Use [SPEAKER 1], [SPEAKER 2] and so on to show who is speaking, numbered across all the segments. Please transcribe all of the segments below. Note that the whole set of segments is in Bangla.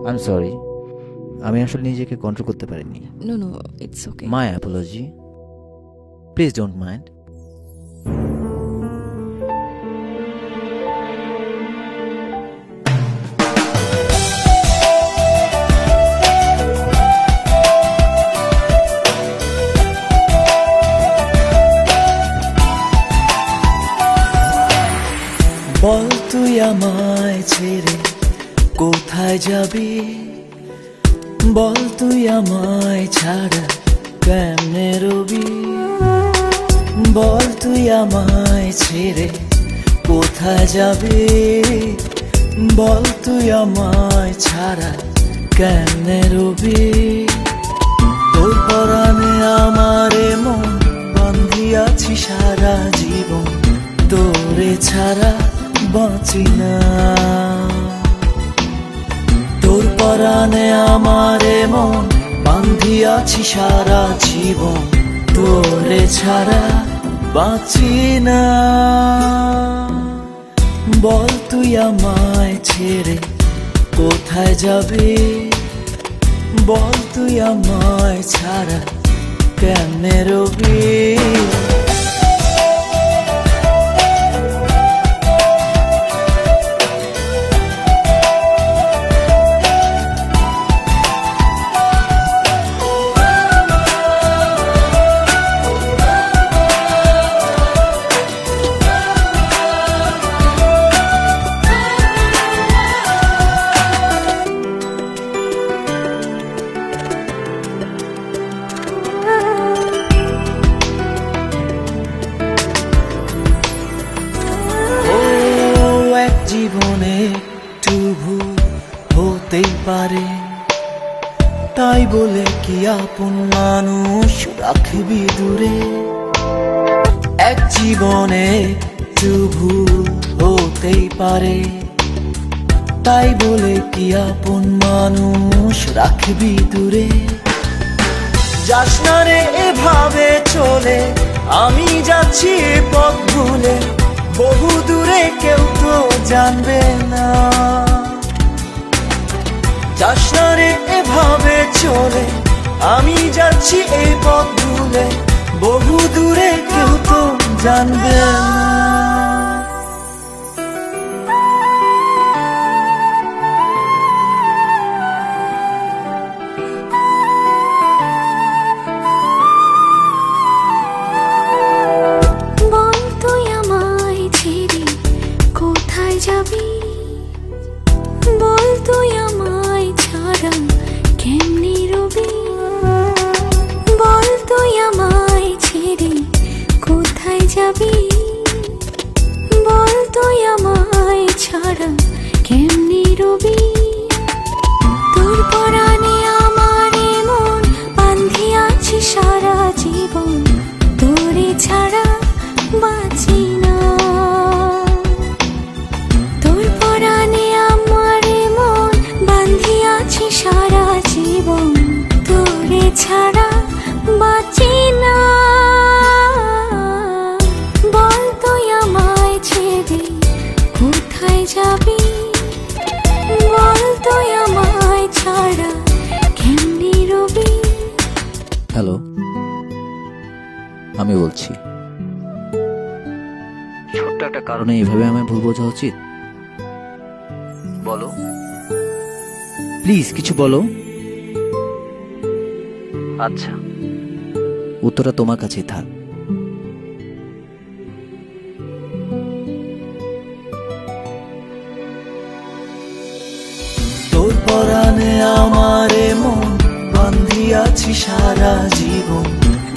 [SPEAKER 1] আই এম সরি, আমি আসলে নিজেকে কন্ট্রোল করতে পারিনি।
[SPEAKER 2] No no, it's okay.
[SPEAKER 1] My apology, please don't mind.
[SPEAKER 3] বল তুই আমায় ছেড়ে কোথায় যাবি, বল তুই আমায় ছাড়া কেমনে রবি, বল তুই আমায় ছেড়ে কোথায় যাবি, বল তুই আমায় ছাড়া কেমনে রবি। তোর পরাণে আমারে মন বান্ধিয়াছি সারা জীবন, তোরে ছাড়া বাঁচি না। তোর পরাণে আমারে মন বান্ধিয়াছি সারা জীবন, তোরে ছাড়া বাঁচি না। বল তুই আমায় ছেড়ে কোথায় যাবি, বল তুই আমায় ছাড়া কেমনে রবি। জীবনে একটু ভুল হতেই পারে, তাই বলে কি আপন মানুষ রাখবি দূরে। এক জীবনে একটু ভুল হতেই পারে, তাই বলে কি আপন মানুষ রাখবি দূরে। যাস না রে এভাবে চলে, আমি যাচ্ছি এ পথ ভুলে, বহু দূরে কেউ তো জানবে না। যাস না রে এভাবে চলে, আমি যাচ্ছি এই পথ ভুলে, বহু দূরে কেউ তো জানবে না।
[SPEAKER 4] বল তুই আমায় ছাড়া কেমনে রবি, বল তুই আমায় ছেড়ে কোথায় যাবি, বল তুই আমায় ছাড়া কেমনে রবি। তোর পরাণে আমারে মন বান্ধিয়াছি সারা জীবন, তোরে ছাড়া বাঁচি না। তোর পরাণে আমারে মন বান্ধিয়াছি সারা জীবন, তোরে ছাড়া বাঁচি না। বল তুই আমায় ছেড়ে কোথায় যাবি, বল তুই আমায় ছাড়া কেমনে রবি।
[SPEAKER 1] হ্যালো, আমি বলছি। ছোট্ট একটা কারণে এইভাবে আমায় ভুল বোঝা উচিত? বলো প্লিজ, কিছু বলো। আচ্ছা, উত্তরটা তোমার কাছেই থাক।
[SPEAKER 3] তোর পরাণে আমারে মন বান্ধিয়াছি সারা জীবন,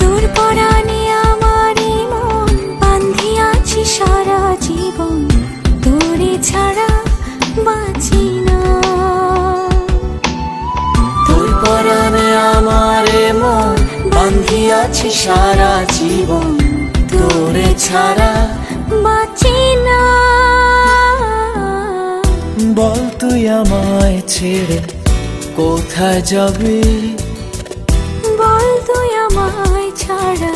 [SPEAKER 4] তোর পরাণে আমারে মন বান্ধিয়াছি সারা জীবন, তোরে ছাড়া বাঁচি না।
[SPEAKER 3] তোর পরাণে আমারে মন বান্ধিয়াছি সারা জীবন, তোরে ছাড়া
[SPEAKER 4] বাঁচি না।
[SPEAKER 3] বল তুই আমায় ছেড়ে কোথায় যাবি,
[SPEAKER 4] বল তুই আমায় ছাড়া